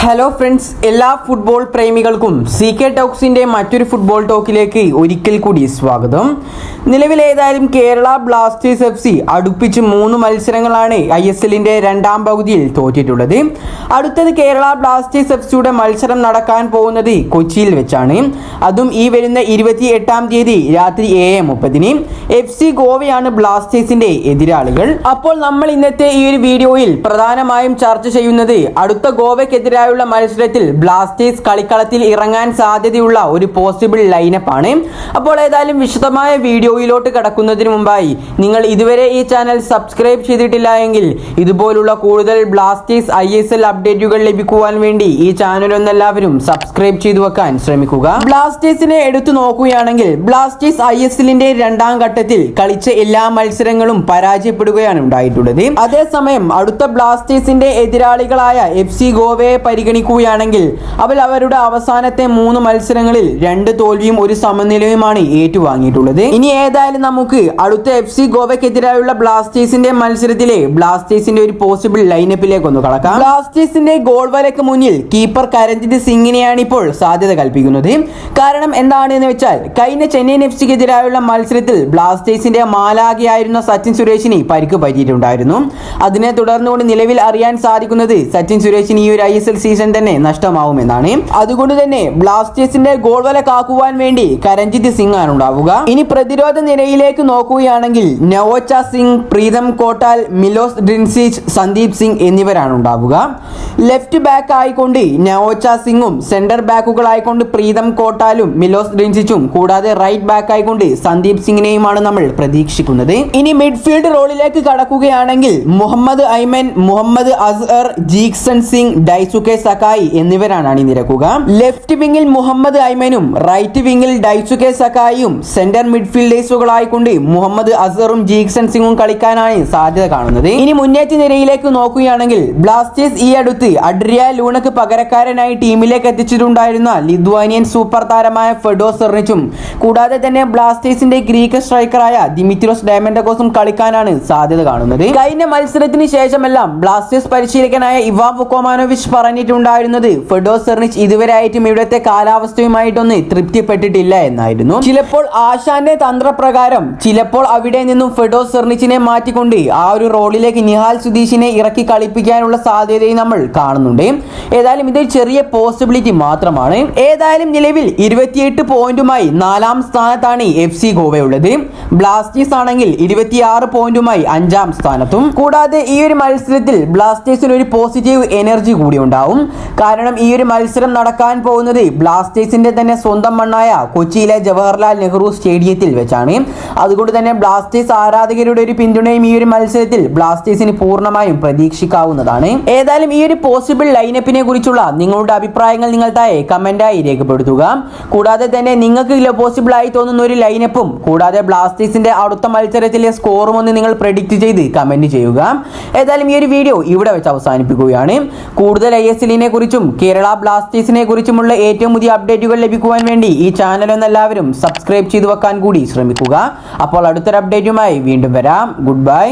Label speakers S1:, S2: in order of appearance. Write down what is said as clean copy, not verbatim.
S1: Hello friends, എല്ലാ football പ്രേമികൾക്കും CK ടോക്സിന്റെ മറ്റൊരു football ടോക്കിലേക്ക് ഒരിക്കൽ കൂടി സ്വാഗതം. നിലവിൽ ഏതായാലും കേരള ബ്ലാസ്റ്റേഴ്സ് FC അടുപ്പിച്ച് 3 മത്സരങ്ങളാണ് ISLന്റെ രണ്ടാം പകുതിയിൽ തോറ്റിട്ടുള്ളത്. അടുത്തത് കേരള ബ്ലാസ്റ്റേഴ്സ് FCയുടെ മത്സരം നടക്കാൻ പോകുന്നത് കൊച്ചിയിൽ വെച്ചാണ്. അതും ഈ വരുന്ന 28-ാം തീയതി രാത്രി 7:30 FC ഗോവയാണ് ബ്ലാസ്റ്റേഴ്സിന്റെ എതിരാളികൾ. അപ്പോൾ നമ്മൾ ഇന്നത്തെ ഈ ഒരു വീഡിയോയിൽ പ്രധാനമായും ചർച്ച ചെയ്യുന്നത് അടുത്ത ഗോവയ്ക്കെതിരായ മത്സരത്തിൽ ബ്ലാസ്റ്റേഴ്സ് കളിക്കളത്തിൽ ഇറങ്ങാൻ സാധ്യതയുള്ള ഒരു പോസിബിൾ ലൈനപ്പ് ആണ്. അപ്പോൾ ഏതായാലും വിശദമായ വീഡിയോയിലോട്ട് കടക്കുന്നതിന് മുമ്പായി നിങ്ങൾ ഇതുവരെ ഈ ചാനൽ സബ്സ്ക്രൈബ് ചെയ്തിട്ടില്ല എങ്കിൽ ഇതുപോലുള്ള കൂടുതൽ ബ്ലാസ്റ്റേഴ്സ് ISL അപ്ഡേറ്റുകൾ ലഭിക്കുവാൻ വേണ്ടി ഈ ചാനൽ ഒന്നെല്ലാവരും സബ്സ്ക്രൈബ് ചെയ്തു വെക്കാൻ ശ്രമിക്കുക. ബ്ലാസ്റ്റേഴ്സിനെ എടുത്തു നോക്കുകയാണെങ്കിൽ ബ്ലാസ്റ്റേഴ്സ് ISLന്റെ രണ്ടാം ഘട്ടത്തിൽ കളിച്ച എല്ലാ മത്സരങ്ങളും പരാജയപ്പെടുകയാണ് ഉണ്ടായിട്ടുള്ളത്. അതേസമയം അടുത്ത ബ്ലാസ്റ്റേഴ്സിന്റെ എതിരാളികളായ FC ഗോവയെ പരിഗണിക്കുകയാണെങ്കിൽ അവരുടെ അവസാനത്തെ 3 മത്സരങ്ങളിൽ 2 തോൽവിയും 1 സമനിലയുമാണ് ഏറ്റുവാങ്ങിയിട്ടുള്ളത്. ഇനി ഏതായാലും നമുക്ക് അടുത്ത FC ഗോവയ്ക്കെതിരായുള്ള ബ്ലാസ്റ്റേഴ്സിന്റെ മത്സരത്തിലെ ബ്ലാസ്റ്റേഴ്സിന്റെ ഒരു പോസിബിൾ ലൈനപ്പിലേക്ക് ഒന്ന് കടക്കാം. ബ്ലാസ്റ്റേഴ്സിന്റെ ഗോൾ വലയ്ക്ക് മുന്നിൽ കീപ്പർ കരൺജിത് സിംഗിനെയാണ് ഇപ്പോൾ സാധ്യത കൽപ്പിക്കുന്നത്. കാരണം എന്താണെന്ന് വെച്ചാൽ കഴിഞ്ഞ ചെന്നൈയിൻ FCക്കെതിരായുള്ള മത്സരത്തിൽ ബ്ലാസ്റ്റേഴ്സിന്റെ മാലാഖയായിരുന്ന സച്ചിൻ സുരേഷിന് പരിക്ക് പറ്റിയിട്ടുണ്ടായിരുന്നു. അതിനെ തുടർന്നുകൊണ്ട് നിലവിൽ അറിയാൻ സാധിക്കുന്നത് സച്ചിൻ സുരേഷിന് ഈ ഒരു ISL സീസൺ തന്നെ നഷ്ടമാവുമെന്നാണ്. അതുകൊണ്ട് തന്നെ ബ്ലാസ്റ്റേഴ്സിന്റെ ഗോൾ വല കാക്കുവാൻ വേണ്ടി കരൺജിത് സിംഗ് ആണ് ഉണ്ടാവുക. ഇനി പ്രതിരോധ നിരയിലേക്ക് നോക്കുകയാണെങ്കിൽ നവോച്ച സിംഗ്, പ്രീതം കോട്ടാൽ, മിലോസ് ഡ്രിൻസിച്ച്, സന്ദീപ് സിംഗ് എന്നിവരാണ് ഉണ്ടാവുക. ലെഫ്റ്റ് ബാക്ക് ആയിക്കൊണ്ട് നവോച്ച സിംഗും സെന്റർ ബാക്കുകളായിക്കൊണ്ട് പ്രീതം കോട്ടാലും മിലോസ് ഡ്രിൻസിച്ചും കൂടാതെ റൈറ്റ് ബാക്ക് ആയിക്കൊണ്ട് സന്ദീപ് സിംഗിനെയുമാണ് നമ്മൾ പ്രതീക്ഷിക്കുന്നത്. ഇനി മിഡ്ഫീൽഡ് റോളിലേക്ക് കടക്കുകയാണെങ്കിൽ മുഹമ്മദ് ഐമൻ, മുഹമ്മദ് അസ്ഹർ, ജീക്സൺ സിംഗ്, ഡൈസുക്കെ സക്കായി എന്നിവരാണ് അണിനിരക്കുക. ലെഫ്റ്റ് വിങ്ങിൽ മുഹമ്മദ് ഐമനും റൈറ്റ് വിങ്ങിൽ ഡൈസുക്കെ സക്കായിയും സെന്റർ മിഡ്ഫീൽഡേഴ്സുകളായിക്കൊണ്ട് മുഹമ്മദ് അസ്ഹറും ജീക്സൺ സിംഗും കളിക്കാനാണ് സാധ്യത കാണുന്നത്. ഇനി മുന്നേറ്റ നിരയിലേക്ക് നോക്കുകയാണെങ്കിൽ ബ്ലാസ്റ്റേഴ്സ് ഈ അടുത്ത് അഡ്രിയ ലൂണക്ക് പകരക്കാരനായി ടീമിലേക്ക് എത്തിച്ചിട്ടുണ്ടായിരുന്ന ലിത്വാനിയൻ സൂപ്പർ താരമായ ഫെഡോ സെർണിച്ചും കൂടാതെ തന്നെ ബ്ലാസ്റ്റേഴ്സിന്റെ ഗ്രീക്ക് സ്ട്രൈക്കറായ ദിമിത്രോസ് ഡയമൻഡോസും കളിക്കാനാണ് സാധ്യത കാണുന്നത്. കഴിഞ്ഞ മത്സരത്തിന് ശേഷമെല്ലാം ബ്ലാസ്റ്റേഴ്സ് പരിശീലകനായ ഇവാൻ വുക്കോമാനോവിച്ച് പറഞ്ഞിട്ടുണ്ടായിരുന്നത് ഫെഡോ സെർണിച്ച് ഇതുവരെയായിട്ടും ഇവിടുത്തെ കാലാവസ്ഥയുമായിട്ടൊന്ന് തൃപ്തിപ്പെട്ടിട്ടില്ല എന്നായിരുന്നു. ചിലപ്പോൾ ആശാന്റെ തന്ത്രപ്രകാരം ചിലപ്പോൾ അവിടെ നിന്നും ഫെഡോ സെർണിച്ചിനെ മാറ്റിക്കൊണ്ട് ആ ഒരു റോളിലേക്ക് നിഹാൽ സുധീഷിനെ ഇറക്കി കളിപ്പിക്കാനുള്ള സാധ്യതയും നമ്മൾ കാണുന്നുണ്ട്. ഏതായാലും ഇതൊരു ചെറിയ പോസിബിലിറ്റി മാത്രമാണ്. ഏതായാലും നിലവിൽ 28 പോയിന്റുമായി 4-ാം സ്ഥാനത്താണ് FC ഗോവയുള്ളത്. ബ്ലാസ്റ്റേഴ്സ് ആണെങ്കിൽ 26 പോയിന്റുമായി 5-ാം സ്ഥാനത്തും. കൂടാതെ ഈ ഒരു മത്സരത്തിൽ ബ്ലാസ്റ്റേഴ്സിന് ഒരു പോസിറ്റീവ് എനർജി കൂടി ഉണ്ടാവും. കാരണം ഈ ഒരു മത്സരം നടക്കാൻ പോകുന്നത് ബ്ലാസ്റ്റേഴ്സിന്റെ തന്നെ സ്വന്തം മണ്ണായ കൊച്ചിയിലെ ജവഹർലാൽ നെഹ്റു സ്റ്റേഡിയത്തിൽ വെച്ചാണ്. അതുകൊണ്ട് തന്നെ ബ്ലാസ്റ്റേഴ്സ് ആരാധകരുടെ ഒരു പിന്തുണയും ഈ ഒരു മത്സരത്തിൽ ബ്ലാസ്റ്റേഴ്സിന് പൂർണ്ണമായും പ്രതീക്ഷിക്കാവുന്നതാണ്. ഏതായാലും ഈ ഒരു പോസിബിൾ ലൈനപ്പിനെ കുറിച്ചുള്ള നിങ്ങളുടെ അഭിപ്രായങ്ങൾ നിങ്ങൾ താഴെ കമന്റായി രേഖപ്പെടുത്തുക. കൂടാതെ തന്നെ നിങ്ങൾക്ക് പോസിബിൾ ആയി തോന്നുന്ന ഒരു ലൈനപ്പും കൂടാതെ ബ്ലാസ്റ്റേഴ്സിന്റെ അടുത്ത മത്സരത്തിലെ സ്കോറും ഒന്ന് നിങ്ങൾ പ്രെഡിക്റ്റ് ചെയ്ത് കമന്റ് ചെയ്യുക. ഏതായാലും ഈ ഒരു വീഡിയോ ഇവിടെ വെച്ച് അവസാനിപ്പിക്കുകയാണ്. കൂടുതൽ ISLനെ കുറിച്ചും കേരള ബ്ലാസ്റ്റേഴ്സിനെ കുറിച്ചുമുള്ള ഏറ്റവും പുതിയ അപ്ഡേറ്റുകൾ ലഭിക്കുവാൻ വേണ്ടി ഈ ചാനൽ ഒന്നെല്ലാവരും സബ്സ്ക്രൈബ് ചെയ്തു വെക്കാൻ കൂടി ശ്രമിക്കുക. അപ്പോൾ അടുത്തൊരു അപ്ഡേറ്റുമായി വീണ്ടും വരാം. Good bye.